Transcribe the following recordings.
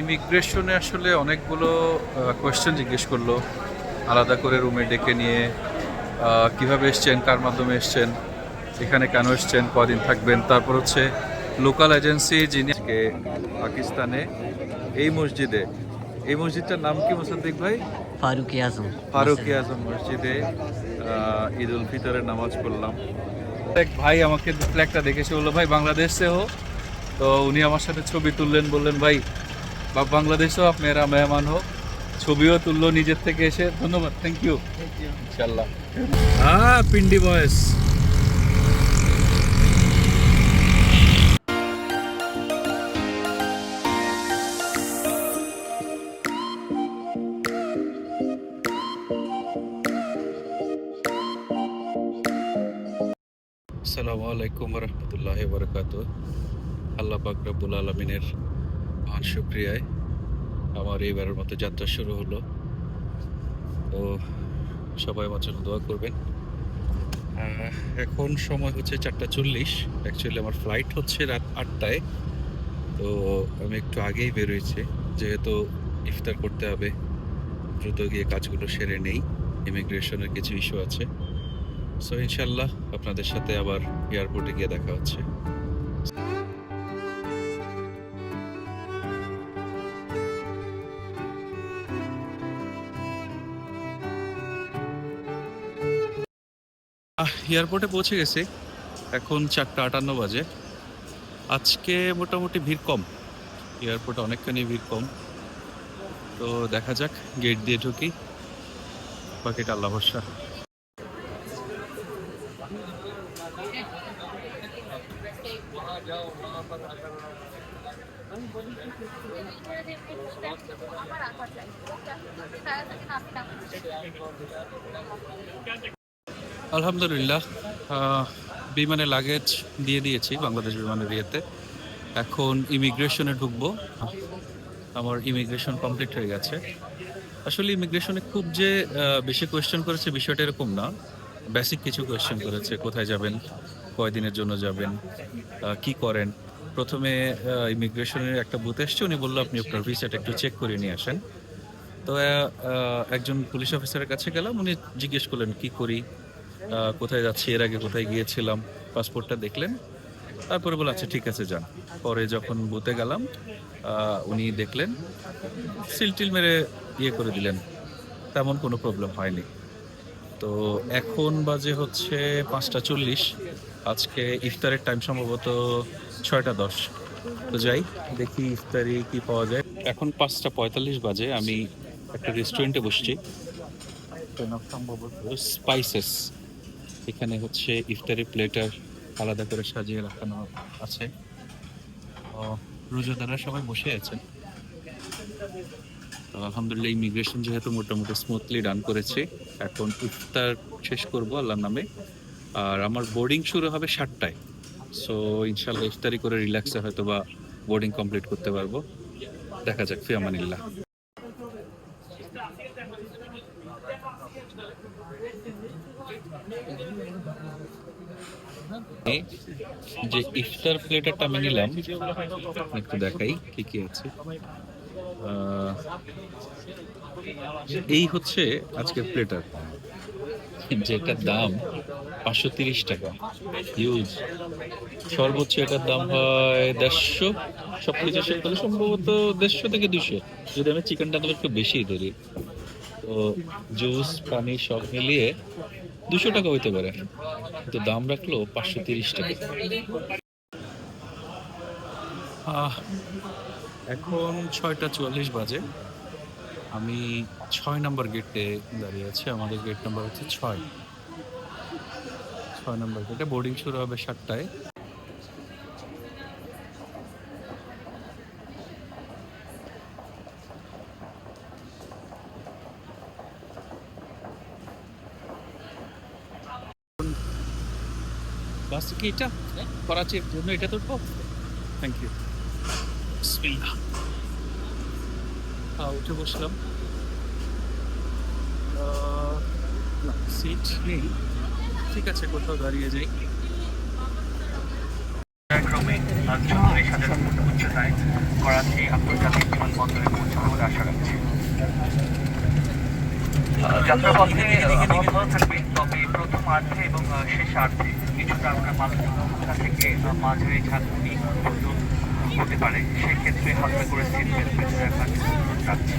ইমিগ্রেশনে আসলে অনেকগুলো কোয়েশ্চেন জিজ্ঞেস করলো, আলাদা করে রুমে ডেকে নিয়ে কিভাবে এসছেন, কার মাধ্যমে এসছেন, এখানে কেন এসছেন, কদিন থাকবেন। তারপর হচ্ছে লোকাল এজেন্সি যিনি আজকে পাকিস্তানে এই মসজিদটার নাম কি মোসাদ্দিক ভাই? ফারুকি আজম ফারুকি আজম মসজিদে ঈদ উল ফিতরের নামাজ পড়লাম। এক ভাই আমাকে ফ্ল্যাগটা দেখেছে, বললো ভাই বাংলাদেশ সে হো। তো উনি আমার সাথে ছবি তুললেন, বললেন ভাই বাংলাদেশও আপনারা মেহমান হোক। ছবিও তুললো নিজের থেকে এসে। ধন্যবাদ, থ্যাংক ইউ ইনশাল্লাহ। পিন্ডি বয়েস। আসসালামু আলাইকুম রহমতুল্লাহ বরকাত। আল্লাহ পাক রব্বুল আলমিনের মহান শুক্রিয়ায় আমার এইবারের মতো যাত্রা শুরু হলো। তো সবাই আমার জন্য দোয়া করবেন। এখন সময় হচ্ছে 4:40। অ্যাকচুয়ালি আমার ফ্লাইট হচ্ছে রাত 8টায়। তো আমি একটু আগেই বেরোয়েছি, যেহেতু ইফতার করতে হবে, দ্রুত গিয়ে কাজগুলো সেরে নেই। ইমিগ্রেশনের কিছু ইস্যু আছে। সো ইনশাল্লাহ আপনাদের সাথে আবার এয়ারপোর্টে গিয়ে দেখা হচ্ছে। এয়ারপোর্টে পৌঁছে গেছি, এখন 4:58 বাজে। আজকে মোটামুটি ভিড় কম, এয়ারপোর্টে অনেকখানি ভিড় কম। তো দেখা যাক, গেট দিয়ে ঢুকি, বাকিটা আল্লাহ ভরসা। আলহামদুলিল্লাহ, বিমানে লাগেজ দিয়ে দিয়েছি বাংলাদেশ বিমানের ইয়েতে। এখন ইমিগ্রেশনে ঢুকবো। আমার ইমিগ্রেশন কমপ্লিট হয়ে গেছে। আসলে ইমিগ্রেশনে খুব যে বেশি কোয়েশ্চেন করেছে বিষয়টা এরকম না। বেসিক কিছু কোয়েশ্চেন করেছে, কোথায় যাবেন, কয়দিনের জন্য যাবেন, কি করেন। প্রথমে ইমিগ্রেশনের একটা বুথ এসছে, উনি বললো আপনি আপনার ভিসাটা একটু চেক করে নিয়ে আসেন। তো একজন পুলিশ অফিসারের কাছে গেলাম, উনি জিজ্ঞেস করলেন কি করি, কোথায় যাচ্ছি, এর আগে কোথায় গিয়েছিলাম, পাসপোর্টটা দেখলেন। তারপরে বলে আচ্ছা ঠিক আছে যান। পরে যখন বুথে গেলাম, উনি দেখলেন, সিলটিল মেরে ইয়ে করে দিলেন, তেমন কোনো প্রবলেম হয়নি। তো এখন বাজে হচ্ছে 5:40। আজকে ইফতারের টাইম সম্ভবত 6:10। তো যাই দেখি ইফতারি কি পাওয়া যায়। এখন 5:45 বাজে, আমি একটা রেস্টুরেন্টে বসছি, সম্ভবত স্পাইসেস। এখানে হচ্ছে ইফতারি প্লেটার আলাদা করে সাজিয়ে রাখানো আছে। রোজাদাররা সবাই বসে আছেন। আলহামদুলিল্লাহ, ইমিগ্রেশন যেহেতু মোটামুটি স্মুথলি ডান করেছে, এখন ইফতার শেষ করব আল্লাহর নামে। আর আমার বোর্ডিং শুরু হবে 7টায়। সো ইনশাল্লাহ ইফতারি করে রিল্যাক্সে হয়তো বা বোর্ডিং কমপ্লিট করতে পারবো। দেখা যাক, ফি আমানিল্লাহ। যে ইফতার প্লেটারটা আমি নিলাম, একটু দেখাই কি কি আছে। এই হচ্ছে আজকের প্লেটার, যেটার দাম 530 টাকা। ইউজ সর্বোচ্চ এটার দাম হয় 150। সবকিছু শেষ করলে সম্ভবত 150 থেকে 200, যদি আমি চিকেনটা তাহলে একটু বেশি ধরি। তো জুস পানি সব মিলিয়ে 200 টাকা হইতে পারে, কিন্তু দাম রাখলো 530 টাকা। এখন 6:44 বাজে। আমি 6 নম্বর গেটে দাঁড়িয়ে আছি। আমাদের গেট নাম্বার হচ্ছে 6 নম্বর গেটে। বোর্ডিং শুরু হবে 7টায়। বাস কি এটা করাচির জন্য এটা তো থ্যাংক ইউ। বিসমিল্লাহ। উঠে বসলাম। সিট নেই, ঠিক আছে কোথাও দাঁড়িয়ে যাই। $34,000 ফুট উচ্চতায় করাচি আন্তর্জাতিক বিমানবন্দরে পৌঁছাবে বলে আশা রাখছি। যাত্রাপথে সবার ভালো থাকবে, তবে প্রথম আর্ধে এবং শেষ আর্ধে কিছুটা আমরা মাঝারি থেকে মাঝারি ঝাঁকুনি হতে পারে, সেক্ষেত্রে হালকা করে সিট বেল্ট বেঁধে রাখার যাচ্ছি।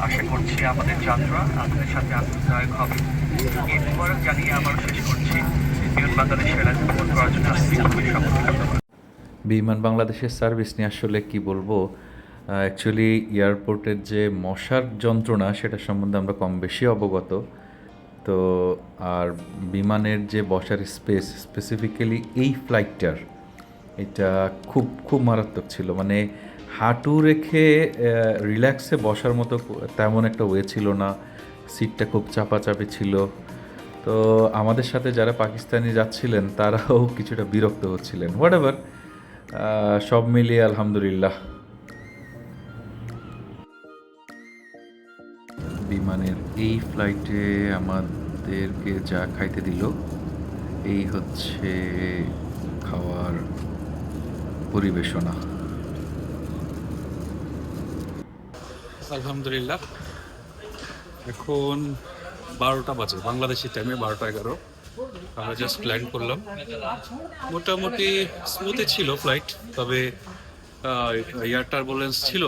আশা করছি আমাদের যাত্রা আপনাদের সাথে আনন্দদায়ক হবে। এরপর জানিয়ে আবারও শেষ করছি, বিমান বাংলাদেশ এয়ারলাইন্স ভ্রমণ করার জন্য খুবই সফল। বিমান বাংলাদেশের সার্ভিস নিয়ে আসলে কি বলবো, অ্যাকচুয়ালি এয়ারপোর্টের যে মশার যন্ত্রণা সেটা সম্বন্ধে আমরা কম বেশি অবগত। তো আর বিমানের যে বসার স্পেস, স্পেসিফিক্যালি এই ফ্লাইটটার, এটা খুব খুব মারাত্মক ছিল। মানে হাঁটু রেখে রিল্যাক্সে বসার মতো তেমন একটা ওয়ে ছিল না, সিটটা খুব চাপাচাপি ছিল। তো আমাদের সাথে যারা পাকিস্তানি যাচ্ছিলেন তারাও কিছুটা বিরক্ত হচ্ছিলেন। হোয়াট এভার, সব মিলিয়ে আলহামদুলিল্লাহ। বিমানের এই ফ্লাইটে আমাদেরকে যা খাইতে দিল, এই হচ্ছে খাওয়ার পরিবেশনা। আলহামদুলিল্লাহ, এখন 12টা বাজে, বাংলাদেশি টাইমে 12:11। আমরা জাস্ট ল্যান্ড করলাম। মোটামুটি স্মুথই ছিল ফ্লাইট, তবে এয়ার টার্বুলেন্স ছিল,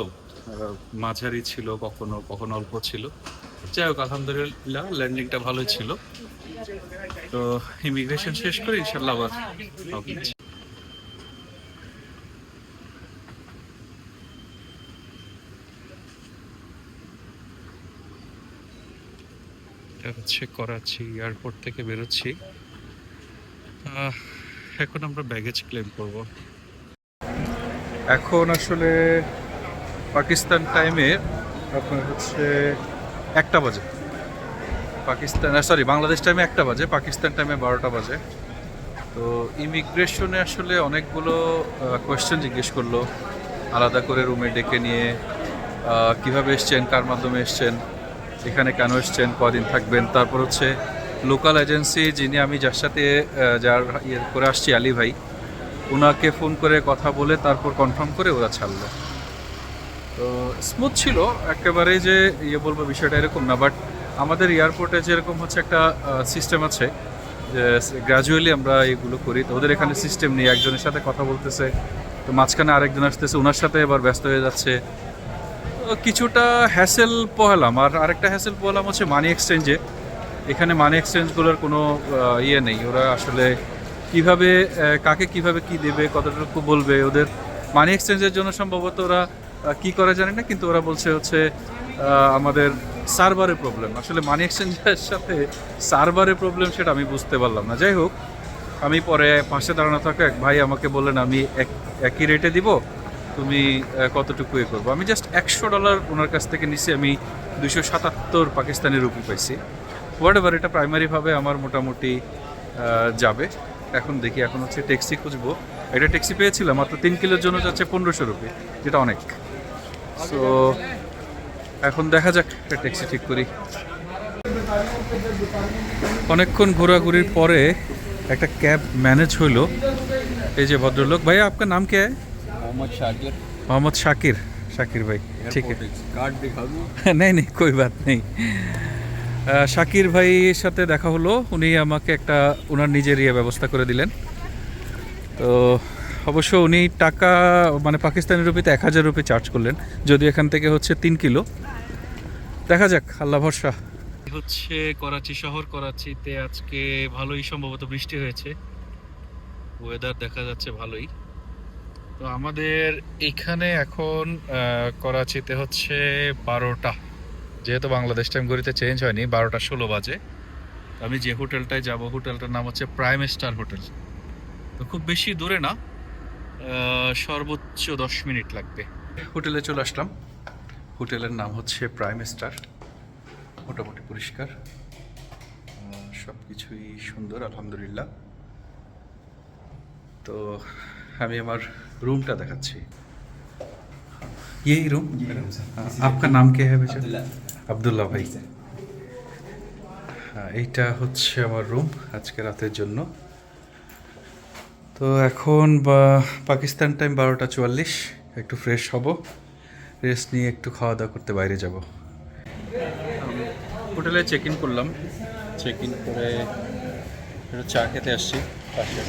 মাঝারি ছিল, কখনো কখনো অল্প ছিল। যাই হোক, আলহামদুলিল্লাহ ল্যান্ডিংটা ভালোই ছিল। তো ইমিগ্রেশন শেষ করে ইনশাল্লাহ আবার হবে। এটা হচ্ছে করাচি এয়ারপোর্ট থেকে বেরোচ্ছি। এখন আমরা ব্যাগেজ ক্লেম করব। এখন আসলে পাকিস্তান টাইমে আপনার হচ্ছে 1টা বাজে, বাংলাদেশ টাইমে 1টা বাজে, পাকিস্তান টাইমে 12টা বাজে। তো ইমিগ্রেশনে আসলে অনেকগুলো কোয়েশ্চেন জিজ্ঞেস করলো, আলাদা করে রুমে ডেকে নিয়ে কিভাবে এসছেন, কার মাধ্যমে এসছেন, এখানে কেন এসছেন, কদিন থাকবেন। তারপর হচ্ছে লোকাল এজেন্সি, যিনি আমি যার সাথে যার ইয়ে করে আসছি, আলী ভাই, ওনাকে ফোন করে কথা বলে তারপর কনফার্ম করে ওরা ছাড়লো। তো স্মুথ ছিল, একেবারে যে ইয়ে বলবো বিষয়টা এরকম না। বাট আমাদের এয়ারপোর্টে যেরকম হচ্ছে একটা সিস্টেম আছে যে গ্র্যাজুয়ালি আমরা এগুলো করি, তো ওদের এখানে সিস্টেম নেই। একজনের সাথে কথা বলতেছে, তো মাঝখানে আরেকজন আসতেছে, ওনার সাথে এবার ব্যস্ত হয়ে যাচ্ছে। তো কিছুটা হ্যাসেল পোহালাম। আর আরেকটা হ্যাসেল পোহালাম হচ্ছে মানি এক্সচেঞ্জে। এখানে মানি এক্সচেঞ্জগুলোর কোনো ইয়ে নেই। ওরা আসলে কিভাবে কাকে কিভাবে কি দেবে, কতটুকু বলবে, ওদের মানি এক্সচেঞ্জের জন্য সম্ভবত ওরা কি করে জানি না, কিন্তু ওরা বলছে হচ্ছে আমাদের সার্ভারের প্রবলেম। আসলে মানি এক্সচেঞ্জের সাথে সার্ভারের প্রবলেম সেটা আমি বুঝতে পারলাম না। যাই হোক, আমি পরে পাশে দাঁড়ানো থাকা এক ভাই আমাকে বললেন আমি একই রেটে দিব, তুমি কতটুকু এ করবো। আমি জাস্ট $100 ওনার কাছ থেকে নিছি, আমি 277 পাকিস্তানি রুপি পাইছি। হোয়াট এভার, এটা প্রাইমারিভাবে আমার মোটামুটি যাবে। এখন দেখি, এখন হচ্ছে ট্যাক্সি খুঁজবো। এটা ট্যাক্সি পেয়েছিলাম মাত্র 3 কিলোর জন্য, যাচ্ছে 1500 রুপি, যেটা অনেক। সো এখন দেখা যাক, একটা ট্যাক্সি ঠিক করি। অনেকক্ষণ ঘোরাঘুরির পরে একটা ক্যাব ম্যানেজ হইলো। এই যে ভদ্রলোক, ভাইয়া আপনার নাম কে? मोहम्मद शाकिर। मोहम्मद शाकिर। शाकिर भाई, ठीक है। कार्ड दिखा दूँ? नहीं नहीं, कोई बात नहीं। শাকির ভাইয়ের সাথে দেখা হলো, উনি আমাকে একটা ওনার নিজের ইয়ে ব্যবস্থা করে দিলেন। তো অবশ্য উনি টাকা মানে পাকিস্তানি রুপিতে 1000 রুপি চার্জ করলেন, যদিও এখান থেকে হচ্ছে 3 কিলো। দেখা যাক, আল্লাহ ভরসা। হচ্ছে করাচি শহর, করাচিতে আজকে ভালোই সম্ভবত বৃষ্টি হয়েছে, ওয়েদার দেখা যাচ্ছে ভালোই। তো আমাদের এখানে এখন করাচিতে হচ্ছে 12টা, যেহেতু বাংলাদেশ টাইম ঘড়িতে চেঞ্জ হয়নি, 12:16 বাজে। আমি যে হোটেলটায় যাব, হোটেলটার নাম হচ্ছে প্রাইম স্টার হোটেল। তো খুব বেশি দূরে না, সর্বোচ্চ 10 মিনিট লাগবে। হোটেলে চলে আসলাম। হোটেলের নাম হচ্ছে প্রাইম স্টার। মোটামুটি পরিষ্কার, সব কিছুই সুন্দর আলহামদুলিল্লাহ। তো আমি আমার रूमটা দেখাচ্ছি। यही रूम? आपका नाम क्या है बेटा? আব্দুল্লাহ ভাই। এইটা হচ্ছে আমার রুম আজকে রাতের জন্য। তো এখন পাকিস্তান টাইম 12:44, একটু ফ্রেশ হব, রেস্ট নিয়ে একটু খাওয়া দাওয়া করতে বাইরে যাব। হোটেলে চেক ইন করলাম, চেক ইন করে একটু চা খেতে আসছি পাশে।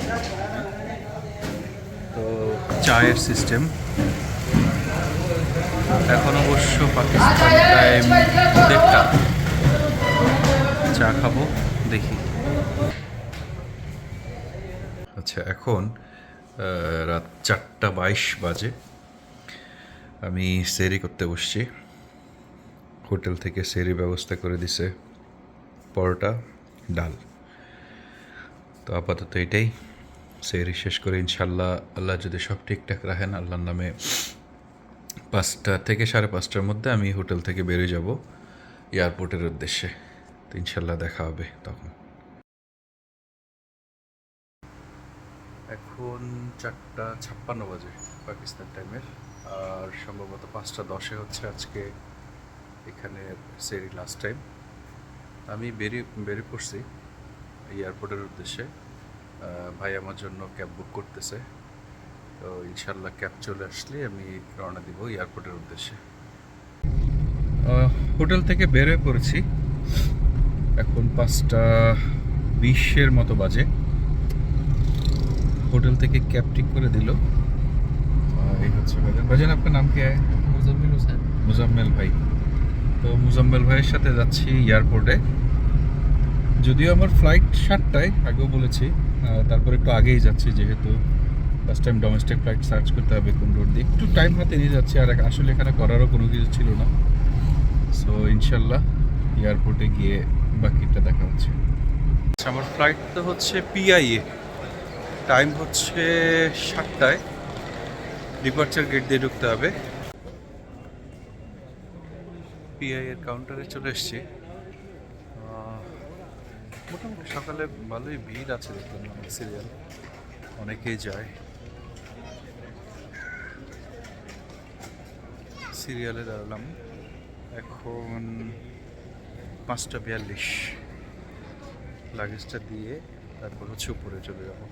তো চায়ের সিস্টেম এখন অবশ্য পাকিস্তান টাইম 1:30, চা খাবো দেখি। আচ্ছা, এখন রাত 4:22 বাজে। আমি সেরি করতে বসছি। হোটেল থেকে সেরি ব্যবস্থা করে দিছে, পরোটা, ডাল। তো আপাতত এটাই, সেরি শেষ করে ইনশাল্লাহ আল্লাহ যদি সব ঠিকঠাক রাখেন, আল্লাহর নামে 5টা থেকে 5:30টার মধ্যে আমি হোটেল থেকে বেরিয়ে যাব এয়ারপোর্টের উদ্দেশ্যে। তো ইনশাল্লাহ দেখা হবে তখন। এখন 4:56 বাজে পাকিস্তান টাইমের, আর সম্ভবত 5:10 হচ্ছে আজকে এখানে সেরি লাস্ট টাইম। আমি বেরিয়ে পড়ছি এয়ারপোর্টের উদ্দেশ্যে। ভাই আমার জন্য ক্যাব বুক করতেছে, তো ইনশাল্লাহ ক্যাব চলে আসলে আমি রওনা দিব এয়ারপোর্টের উদ্দেশ্যে। হোটেল থেকে বের হয়ে পড়েছি, এখন 5:20 মতো বাজে। হোটেল থেকে ক্যাব ঠিক করে দিল। এই হচ্ছে ভাইজান, আপনার নাম কি? মুজাম্মেল হোসেন। মুজাম্মেল ভাই। তো মুজাম্মেল ভাইয়ের সাথে যাচ্ছি এয়ারপোর্টে। যদিও আমার ফ্লাইট 7টায়, আগেও বলেছি, তারপর একটু আগেই যাচ্ছি যেহেতু first time domestic flight search করতে হবে কোন রোড দিয়ে। একটু টাইম হাতে নিয়ে যাচ্ছি, আর আসলে এখানে করারও কোনো কিছু ছিল না। সো ইনশাল্লাহ এয়ারপোর্টে গিয়ে বাকিটা দেখা হচ্ছে। আমার ফ্লাইট তো হচ্ছে পিআইএ, টাইম হচ্ছে 7টায়, ডিপার্চার গেট দিয়ে ঢুকতে হবে। পিআই এর কাউন্টারে চলে এসেছি। মোটামুটি সকালে ভালোই ভিড় আছে, দেখলাম অনেক সিরিয়াল, অনেকেই যায়। সিরিয়ালে দাঁড়ালাম, এখন 5:42, লাগেজটা দিয়ে তারপর হচ্ছে উপরে চলে যাবো।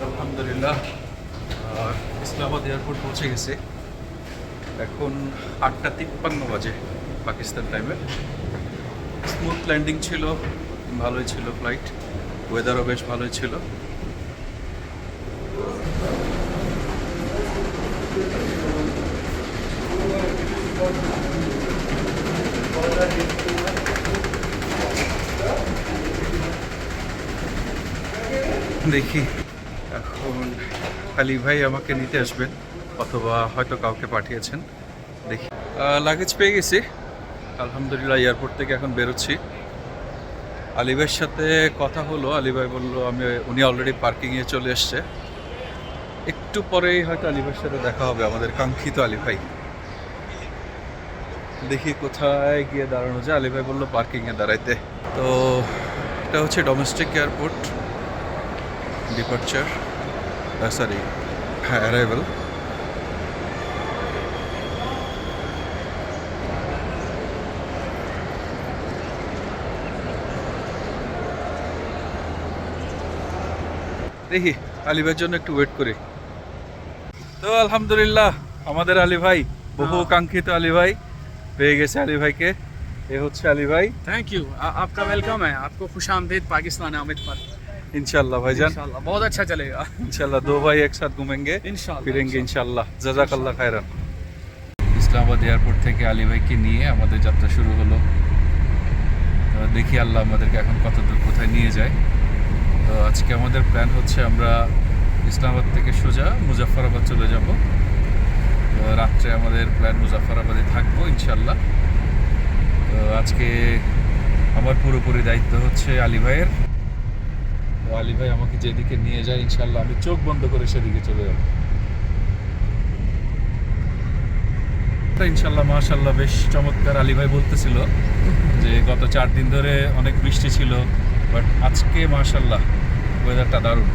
আলহামদুলিল্লাহ ইসলামাবাদ এয়ারপোর্ট পৌঁছে গেছে। এখন 8:53 বাজে পাকিস্তান টাইমের। স্মুথ ল্যান্ডিং ছিল, ভালোই ছিল ফ্লাইট, ওয়েদারও বেশ ভালোই ছিল। দেখি এখন আলী ভাই আমাকে নিতে আসবেন অথবা হয়তো কাউকে পাঠিয়েছেন, দেখি। লাগেজ পেয়ে গেছি আলহামদুলিল্লাহ। এয়ারপোর্ট থেকে এখন বেরোচ্ছি। আলী ভাইয়ের সাথে কথা হলো, আলী ভাই বললো উনি অলরেডি পার্কিংয়ে চলে এসছে, একটু পরেই হয়তো আলী ভাইয়ের সাথে দেখা হবে, আমাদের কাঙ্ক্ষিত আলী ভাই। দেখি কোথায় গিয়ে দাঁড়ানো যায়। আলী ভাই বললো পার্কিংয়ে দাঁড়াইতে। তো এটা হচ্ছে ডোমেস্টিক এয়ারপোর্ট, ডিপার্চার সরি হ্যাঁ অ্যারাইভাল। দেখি আলী ভাইয়ের জন্য একটু ওয়েট করি। তো আলহামদুলিল্লাহ আমাদের আলী ভাই, বহু কাঙ্ক্ষিত আলী ভাই, পেয়ে গেছে আলী ভাইকে। এ হচ্ছে আলী ভাই। थैंक यू आपका वेलकम है आपको खुश आमदीद पाकिस्तान आमिद पर इंशाल्लाह भाईजान, इंशाल्लाह बहुत अच्छा चलेगा इंशाल्लाह दो भाई एक साथ घूमेंगे, इंशाल्लाह ফিরেঙ্গে ইনশাআল্লাহ। জাযাকাল্লাহ খায়রান। ইসলামাবাদ এয়ারপোর্ট থেকে আলী ভাইকে নিয়ে আমাদের যাত্রা শুরু হলো। তো দেখি আল্লাহ আমাদেরকে এখন কত দূর কোথায় নিয়ে যায়। তো আজকে আমাদের প্ল্যান হচ্ছে আমরা ইসলামাবাদ থেকে সোজা মুজাফফরাবাদ চলে যাব। তো রাত্রে আমাদের প্ল্যান মুজাফফরাবাদে থাকবো ইনশাআল্লাহ। তো আজকে আমার পুরোপুরি দায়িত্ব হচ্ছে আলী ভাইয়ের। তো আলী ভাই আমাকে যেদিকে নিয়ে যায় ইনশাআল্লাহ আমি চোখ বন্ধ করে সেদিকে চলে যাব। ইনশাআল্লাহ মাশাআল্লাহ বেশ চমৎকার। আলী ভাই বলতেছিল যে গত 4 দিন ধরে অনেক বৃষ্টি ছিল, বাট আজকে মাশাআল্লাহ ওয়েদারটা দারুণ।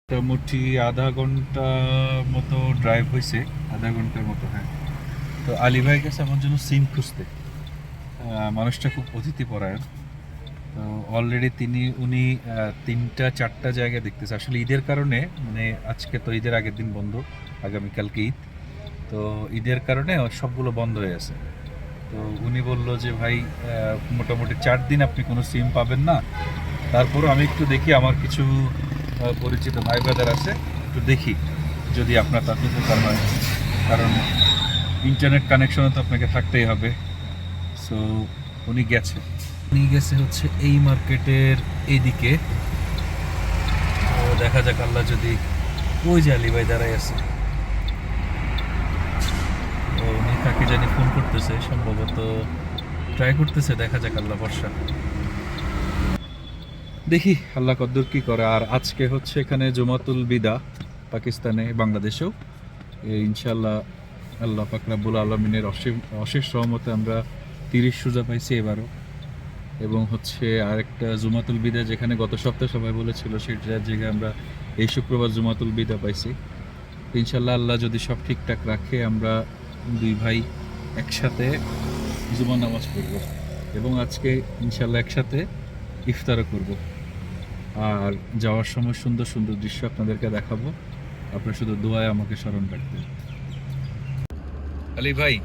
মোটামুটি আধা ঘন্টা মতো ড্রাইভ হয়েছে, আধা ঘন্টার মতো। হ্যাঁ, তো আলী ভাই গেছে আমার জন্য সিম খুঁজতে। মানুষটা খুব অতিথিপরায়ণ। তো অলরেডি উনি 3-4টা জায়গা দেখতেছে। আসলে ঈদের কারণে, মানে আজকে তো ঈদের আগের দিন বন্ধ, আগামীকালকে ঈদ। তো ঈদের কারণে সবগুলো বন্ধ হয়ে আছে। তো উনি বললো যে ভাই মোটামুটি 4 দিন আপনি কোনো সিম পাবেন না। তারপরও আমি একটু দেখি, আমার কিছু পরিচিত ভাই ব্রাদার আছে, একটু দেখি যদি আপনার তার উপকার হয়, কারণ ইন্টারনেট কানেকশনও তো আপনাকে থাকতেই হবে। সো উনি গেছে হচ্ছে এই মার্কেটের এইদিকে। তো দেখা যাক আল্লাহ যদি, ওই যে আলী ভাই দাঁড়াই আছে, তো উনি কাকে জানি ফোন করতেছে, সম্ভবত ট্রাই করতেছে। দেখা যাক, আল্লাহ ভরসা। দেখি আল্লাহ কদ্দুর কি করে। আর আজকে হচ্ছে এখানে জুমাতুল বিদা, পাকিস্তানে, বাংলাদেশেও। ইনশাআল্লাহ আল্লাহ পাক রব্বুল আলামিনের অশেষ রহমতে আমরা 30 রোজা পাইছি এবারও। এবং হচ্ছে আরেকটা জুমাতুল বিদা, যেখানে গত সপ্তাহে সবাই বলেছিল, সেটার জায়গায় আমরা এই শুক্রবার জুমাতুল বিদা পাইছি। ইনশাআল্লাহ আল্লাহ যদি সব ঠিকঠাক রাখে, আমরা 2 ভাই একসাথে জুমা নামাজ পড়ব এবং আজকে ইনশাআল্লাহ একসাথে ইফতারও করব। আর যাওয়ার সময় সুন্দর সুন্দর দৃশ্য আপনাদেরকে দেখাবো। আপনারা শুধু দোয়ায় আমাকে স্মরণ রাখবেন। अली भाई,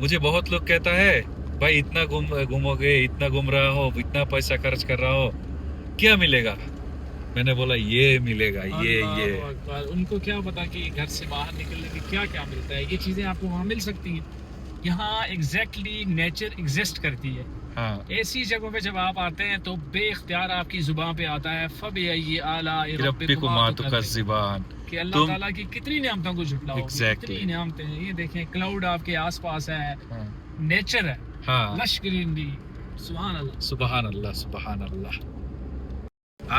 मुझे बहुत लोग कहता है भाई इतना घूमोगे, इतना घूम रहा हो, इतना पैसा खर्च कर रहा हो, क्या मिलेगा? मैंने बोला ये मिलेगा, ये अल्लाहु अकबर। उनको क्या पता कि घर से बाहर निकलने में क्या क्या मिलता है। ये चीजें आपको वहाँ मिल सकती हैं। यहाँ एग्जैक्टली नेचर एग्जिस्ट करती है। हाँ, ऐसी जगहों पे जब आप आते हैं तो बेख्तियार आपकी जुबान पे आता है फबिअय्यि आलाइ रब्बिकुमा तुकज़्ज़िबान, कि अल्लाह तुम- ताला की कितनी नेमतों को झुटलाओगे। Exactly. कितनी नेमतें हैं। ये देखें, क्लाउड आपके आसपास है, हाँ, नेचर है, हाँ। Lush greenery. सुभान अल्लाह। सुबहान अल्लाह, सुबहान अल्लाह।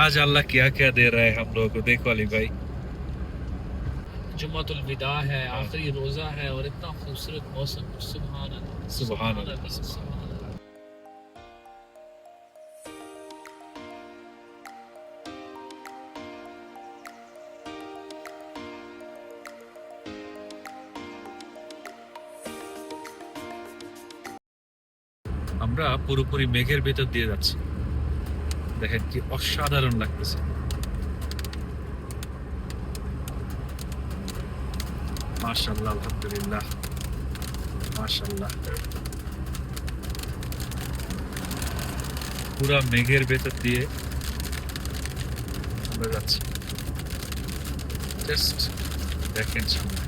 आज अल्लाह क्या क्या दे रहा है हम लोगों को। देखो अली भाई, जुम्मतुल विदा है, आखिरी रोजा है और इतना खूबसूरत मौसम। सुभान अल्लाह, सुभान अल्लाह, सुभान अल्लाह। আমরা পুরোপুরি মেঘের ভেতর দিয়ে যাচ্ছি। দেখেন কি অসাধারণ লাগতেছে। মাশাআল্লাহ, আলহামদুলিল্লাহ, মাশাআল্লাহ। পুরা মেঘের ভেতর দিয়ে আমরা যাচ্ছি। জাস্ট দেখেন সামনে।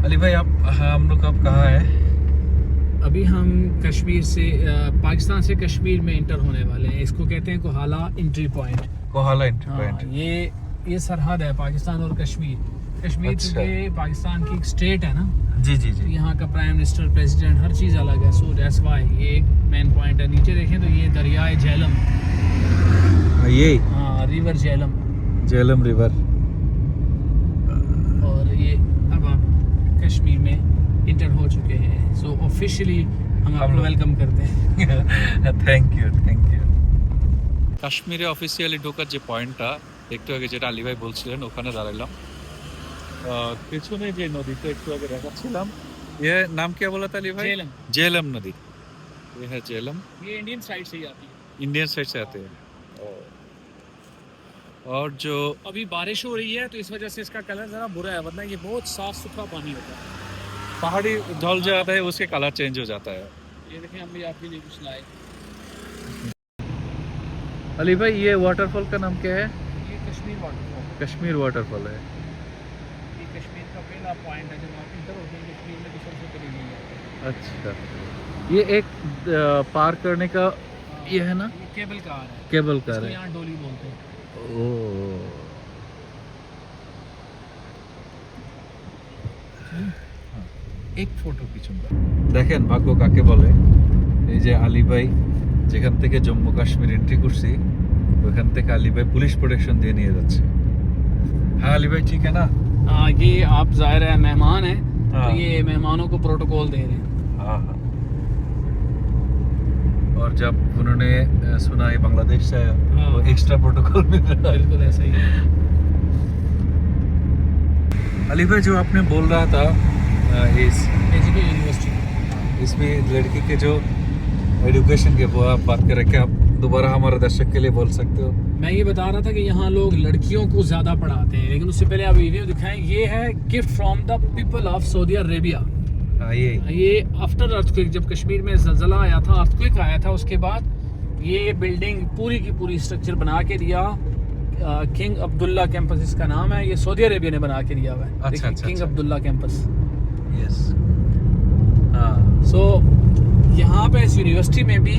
अली भाई आप हम लोग अब कहाँ है? अभी हम कश्मीर से पाकिस्तान से कश्मीर में इंटर होने वाले हैं। इसको कहते हैं Kohala entry point. Kohala entry हाँ, पॉइंट। ये सरहद है पाकिस्तान और कश्मीर। कश्मीर अच्छा। क्योंकि पाकिस्तान की एक स्टेट है ना, जी जी तो जी। यहाँ का प्राइम मिनिस्टर, प्रेसिडेंट, हर चीज़ अलग है। सो दैट्स व्हाई ये एक मेन पॉइंट है। नीचे देखें तो ये दरियाए झेलम, ये हाँ, रिवर झेलम। झेलम रिवर। और ये अब आप कश्मीर में इंटर हो चुके हैं। सो ऑफिशियली हम आपको लोग- वेलकम करते हैं। Thank you thank you. কাশ্মীরে অফিসিয়ালি ঢোকার যে পয়েন্টটা একটু আগে যেটা আলী ভাই বলছিলেন ওখানে দাঁড়ালাম। পেছনে যে নদীটা একটু আগে দেখাচ্ছিলাম, ये नाम क्या बोला था अली भाई? झेलम, झेलम नदी। ये है झेलम, ये इंडियन साइड से ही आती है। इंडियन साइड से आते हैं। और जो अभी बारिश हो रही है तो इस वजह से इसका कलर ज़रा बुरा है, वरना ये बहुत साफ सुथरा पानी होता है। पहाड़ी ढल जाता है उसके कलर चेंज हो जाता है। ये देखें, हम भी आपके लिए कुछ लाए। अली भाई ये वाटरफॉल का नाम क्या है? ये कश्मीर वाटरफॉल, कश्मीर वाटरफॉल है। ये कश्मीर का पहला पॉइंट है। जब आप इंटर होते हैं कश्मीर में तो सबसे करीब नहीं जाते। अच्छा, ये एक पार करने का ये है ना, ये केबल कार है, केबल कार इसको है। यहाँ डोली बोलते हैं। ও এক ফটো পিছন দেখেন ভাগ্য কাকে বলে। এই যে আলী ভাই যেখান থেকে জম্মু কাশ্মীর এন্ট্রি করছি ওখান থেকে আলী ভাই পুলিশ প্রোটেকশন দিয়ে নিয়ে যাচ্ছে। হ্যাঁ আলী ভাই ঠিক है ना? हाँ, ये आप ज़ाहिर है मेहमान हैं, हाँ। तो ये मेहमानों को प्रोटोकॉल दे रहे हैं। हाँ हाँ। और जब उन्होंने सुना ये बांग्लादेश से आया हाँ। वो एक्स्ट्रा प्रोटोकॉल मिल रहा है। बिल्कुल ऐसा ही है। अली भाई जो आपने बोल रहा था इस एजीपी यूनिवर्सिटी, इसमें लड़की के जो एजुकेशन के वो आप बात कर रहे, क्या आप दोबारा हमारे दर्शक के लिए बोल सकते हो? मैं ये बता रहा था कि यहाँ लोग लड़कियों को ज़्यादा पढ़ाते हैं, लेकिन उससे पहले आप वीडियो दिखाएं। ये है gift from the people of Saudi Arabia. ये आफ्टर अर्थक्वेक, जब कश्मीर में जलजला आया था, अर्थक्वेक आया था, उसके बाद ये बिल्डिंग पूरी की पूरी स्ट्रक्चर बना के दिया। किंग अब्दुल्ला कैंपस इसका नाम है। ये सऊदी अरेबिया ने बना के दिया हुआ है। अच्छा, देखिए, अच्छा, किंग अच्छा। अब्दुल्ला कैंपस। यस। हाँ सो यहाँ पे इस यूनिवर्सिटी में भी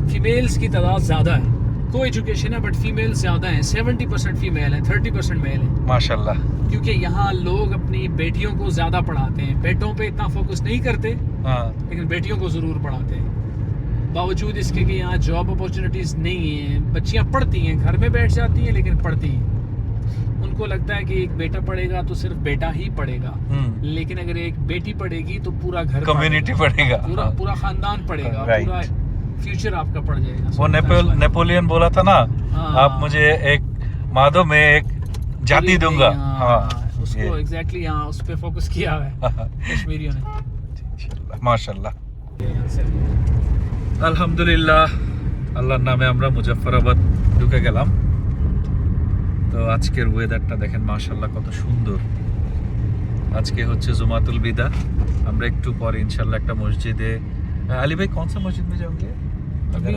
फीमेल्स की तादाद ज़्यादा है। को एजुकेशन है बट फीमेल्स ज़्यादा हैं। 70% फीमेल है, 30% मेल है। माशाल्लाह। क्योंकि यहाँ लोग अपनी बेटियों को ज़्यादा पढ़ाते हैं। बेटों पे इतना फोकस नहीं करते, हाँ लेकिन बेटियों को ज़रूर पढ़ाते हैं। बावजूद इसके कि यहाँ जॉब अपॉर्चुनिटीज़ नहीं हैं। बच्चियाँ पढ़ती हैं, घर में बैठ जाती हैं, लेकिन पढ़ती हैं। उनको लगता है कि एक बेटा पढ़ेगा तो सिर्फ बेटा ही पढ़ेगा, लेकिन अगर एक बेटी पढ़ेगी तो पूरा घर कम्युनिटी पढ़ेगा, पढ़ेगा। पूरा पूरा खानदान पढ़ेगा, Right. पूरा फ्यूचर आपका पढ़ जाएगा। वो नेपोलियन बोला था ना, हाँ। आप मुझे एक मादो में एक जाति दूंगा। हाँ उसको एग्जैक्टली यहाँ उस पे फोकस किया है कश्मीरियों ने। মাশাআল্লাহ। আলহামদুলিল্লাহ, আল্লাহর নামে আমরা মুজাফফরাবাদ ঢুকে গেলাম। তো আজকের ওয়েদারটা দেখেন মাশাআল্লাহ কত সুন্দর। আজকে হচ্ছে জুমাতুল বিদা। আমরা একটু পরে ইনশাআল্লাহ একটা মসজিদে। আলী ভাই कौन सा मस्जिद में जाओगे? अभी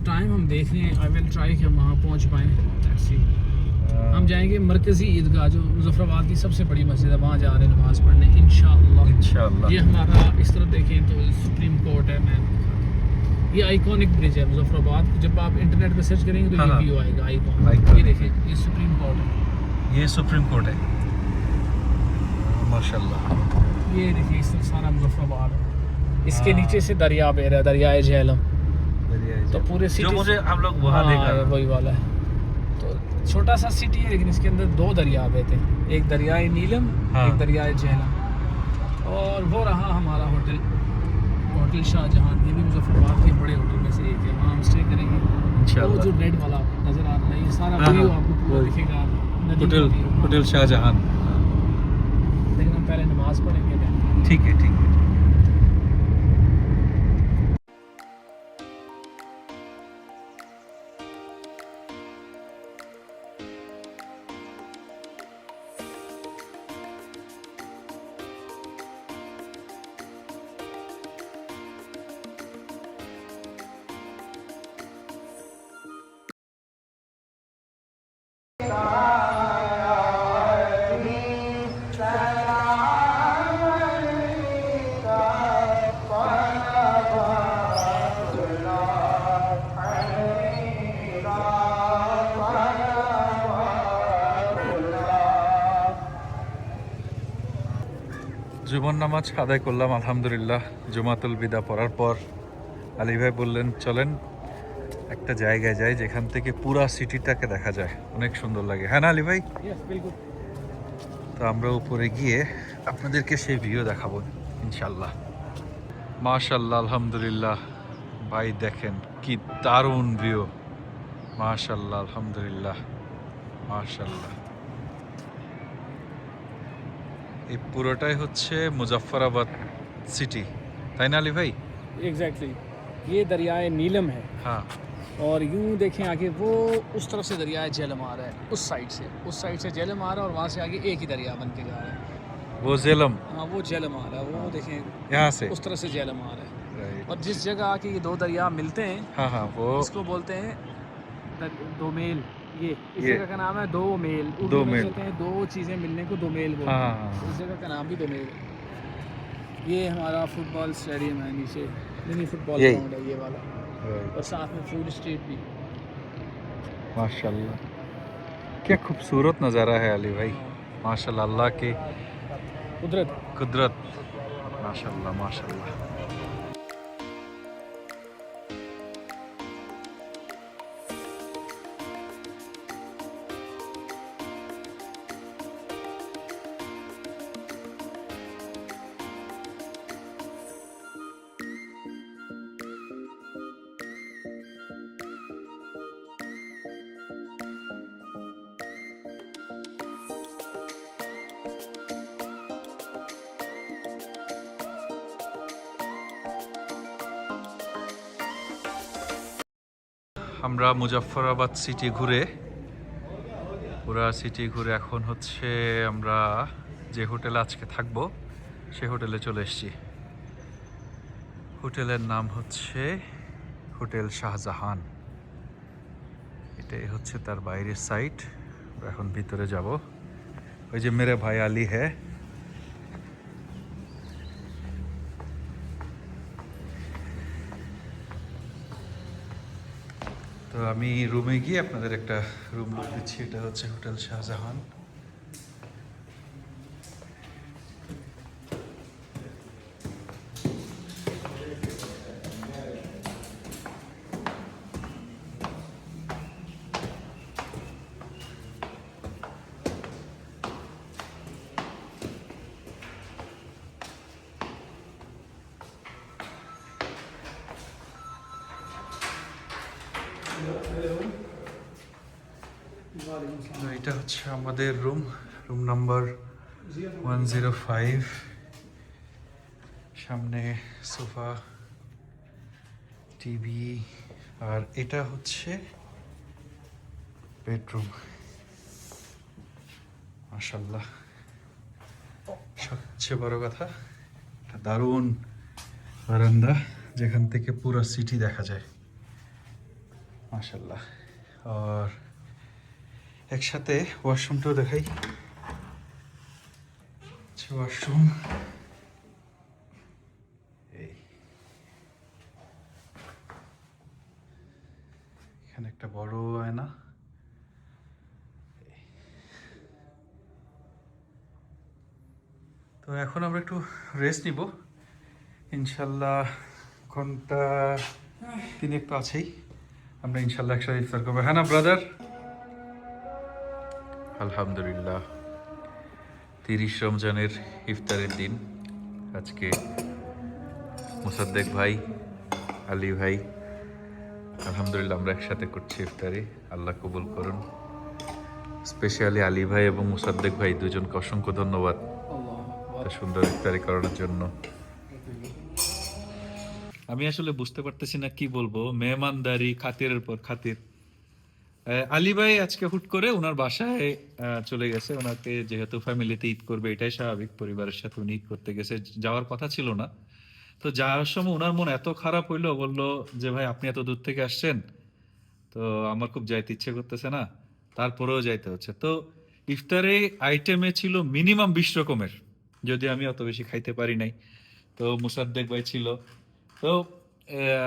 टाइम हम देख रहे हैं। आई विल ट्राई कि हम वहाँ पहुँच पाएँ। हम जाएंगे मरकज़ी ईदगाह, जो मुजफ्फराबाद की सबसे बड़ी मस्जिद है, वहाँ जा रहे हैं नमाज़ पढ़ने इंशाअल्लाह। इंशाअल्लाह। ये हमारा इस तरफ देखें तो सुप्रीम कोर्ट है। मैं ये आइकॉनिक ब्रिज है मुजफ्फराबाद। जब आप इंटरनेट पे सर्च करेंगे तो हाँ, ये हाँ। व्यू आएगा आइकॉन। Iconic ये देखिए, ये सुप्रीम कोर्ट है। ये सुप्रीम कोर्ट है। माशाअल्लाह। ये देखिए, इस तरफ सारा मुजफ्फराबाद है। इसके नीचे से दरिया बह रहा है, दरियाए झेलम। तो पूरे जो सिटी मुझे हम लोग वहाँ देखा ये वही वाला है। तो छोटा सा सिटी है, लेकिन इसके अंदर दो दरिया बहते हैं। एक दरियाए नीलम, हाँ। एक दरियाए झेलम। और वो रहा हमारा होटल, होटल शाहजहां। ये भी मुजफ्फराबाद के बड़े होटल में से एक है। वहाँ हम स्टे करेंगे। इंशाअल्लाह। वो जो रेड वाला नज़र आ रहा है, ये सारा हाँ, व्यू हाँ। आपको पूरा वही। दिखेगा। नदी होटल का view। होटल शाहजहां। लेकिन हम पहले नमाज पढ़ेंगे then। ठीक है ठीक है। জুমার নামাজ আদায় করলাম আলহামদুলিল্লাহ। জুমাতুল বিদা পড়ার পর আলী ভাই বললেন চলেন একটা জায়গায় যাই যেখান থেকে পুরা সিটিটাকে দেখা যায়, অনেক সুন্দর লাগে, হ্যাঁ না আলী ভাই? बिल्कुल। তো আমরা উপরে গিয়ে আপনাদেরকে সেই ভিউ দেখাবো ইনশাল্লাহ। মাশাল্লাহ আলহামদুলিল্লাহ ভাই, দেখেন কি দারুণ ভিউ, মাশাল্লাহ আলহামদুলিল্লাহ মাশাল্লাহ। এই পুরোটাই হচ্ছে মুজফ্ফরাবাদ সিটি, তাই না আলী ভাই? एग्जैक्टली, ये दरियाए नीलम है হ্যাঁ, और यूं देखें आगे वो उस तरफ से दरियाए झेलम आ रहा है, उस साइड से झेलम आ रहा है और वहाँ से आगे एक ही दरिया बन के जा रहा है। वो झेलम हाँ वो झेलम आ रहा है, वो देखें यहाँ से, उस तरफ से झेलम आ रहा है। राइट। और जिस जगह आके ये दो दरिया मिलते हैं हाँ हाँ वो इसको बोलते हैं दो मेल। ये इस ये- जगह का नाम है दो मेल। दो उर्दू में मेल। कहते हैं दो चीज़ें मिलने को दो मेल बोलते हाँ, हैं। हाँ, हाँ। इस जगह का नाम भी दो मेल है। ये हमारा फुटबॉल स्टेडियम है, नीचे मिनी फुटबॉल यही। ग्राउंड है ये वाला, और साथ में फूड स्ट्रीट भी। माशाल्लाह क्या खूबसूरत नज़ारा है अली भाई, माशाल्लाह अल्लाह की कुदरत। कुदरत, माशाल्लाह माशाल्लाह। আমরা মুজফ্ফরাবাদ সিটি ঘুরে, পুরা সিটি ঘুরে এখন হচ্ছে আমরা যে হোটেলে আজকে থাকবো সেই হোটেলে চলে এসেছি। হোটেলের নাম হচ্ছে হোটেল শাহজাহান। এটাই হচ্ছে তার বাইরের সাইড। এখন ভিতরে যাব। ওই যে মেরে ভাই আলী হ্যাঁ, তো আমি রুমে গিয়ে আপনাদের একটা রুম লুক দিচ্ছি। এটা হচ্ছে হোটেল শাহজাহান। তো এটা হচ্ছে আমাদের রুম, রুম নাম্বার 105। সামনে সোফা, টিভি, আর এটা হচ্ছে বেডরুম। মাশাল্লাহ, সবচেয়ে বড় কথা একটা দারুণ বারান্দা যেখান থেকে পুরো সিটি দেখা যায় মাশাল্লাহ। আর একসাথে ওয়াশরুমটাও দেখাই। ওয়াশরুম এই, এখানে একটা বড় আয়না। তো এখন আমরা একটু রেস্ট নিব ইনশাল্লাহ, ঘন্টা 3 একটু আছেই। আমরা ইনশাল্লাহ একসাথে ইফতার করবো, হ্যাঁ না ব্রাদার? আলহামদুলিল্লাহ 30 রমজানের ইফতারের দিন আজকে। মুসাদ্দেক ভাই, আলী ভাই, আলহামদুলিল্লাহ আমরা একসাথে করছি ইফতারি। আল্লাহ কবুল করুন। স্পেশালি আলী ভাই এবং মুসাদ্দেক ভাই দুজনকে অসংখ্য ধন্যবাদ এত সুন্দর ইফতারি করানোর জন্য। আমি আসলে বুঝতে পারতেছি না কি বলবো, মেহমানদারি খাতিরের পর খাতির। আলী ভাই আজকে হুট করে ওনার বাসায় চলে গেছে। ওনাকে যেহেতু ফ্যামিলিতে ঈদ করবে এটাই স্বাভাবিক, পরিবারের সাথে উনি ঈদ করতে গেছে, যাওয়ার কথা ছিল না। তো যাওয়ার সময় ওনার মন এত খারাপ হইলো, বললো যে ভাই আপনি এত দূর থেকে আসছেন, তো আমার খুব যাইতে ইচ্ছে করতেছে না, তারপরেও যাইতে হচ্ছে। তো ইফতারে আইটেমে ছিল মিনিমাম 20 রকমের, যদি আমি অত বেশি খাইতে পারি নাই। তো মুসাদ্দেক ভাই ছিল, তো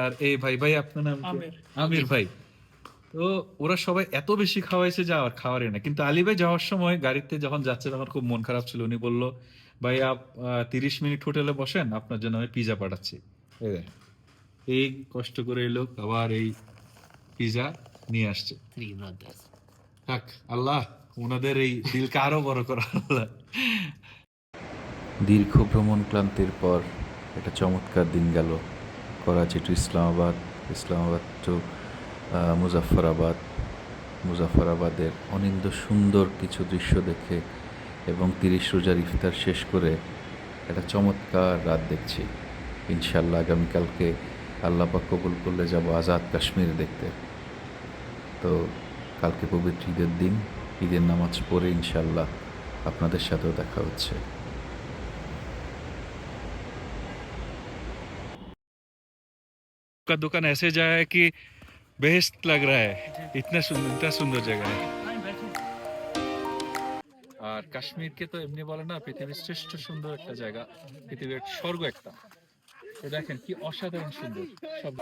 আর এই ভাই আপনার নাম কি? আমির ভাই। তো ওরা সবাই এত বেশি খাওয়াইছে যে আর খাওয়ারই না। কিন্তু আলী ভাই যাওয়ার সময় গাড়িতে যখন যাচ্ছে তখন খুব মন খারাপ ছিল। উনি বলল ভাই 30 মিনিট হোটেলে বসেন, আপনার জন্য আমি পিজা পাঠাচ্ছি। এই দেখ, এই কষ্ট করে এই লোক আবার এই পিজা নিয়ে আসছে। থাক, আল্লাহ ওনাদের এই দিলকে আরো বড় করো আল্লাহ। দীর্ঘ ভ্রমণ ক্লান্তির পর একটা চমৎকার দিন গেল। করাচি টু ইসলামাবাদ, ইসলামাবাদ টু মুজাফফরাবাদ, মুজাফফরাবাদের অনিন্দ সুন্দর কিছু দৃশ্য দেখে এবং 30 রোজার ইফতার শেষ করে একটা চমৎকার রাত দেখছি। ইনশাল্লাহ আগামীকালকে আল্লাহ পাক কবুল করলে যাব আজাদ কাশ্মীর দেখতে। তো কালকে পবিত্র ঈদের দিন, ঈদের নামাজ পড়ে ইনশাল্লাহ আপনাদের সাথেও দেখা হচ্ছে। का दुकान ऐसे जाए कि बेहस्त लग रहा है, इतना सुंदर जगह है। আর কাশ্মীরকে তো এমনি বলে না পৃথিবীর শ্রেষ্ঠ সুন্দর একটা জায়গা, পৃথিবীর স্বর্গ একটা। তো দেখেন কি অসাধারণ সুন্দর সব।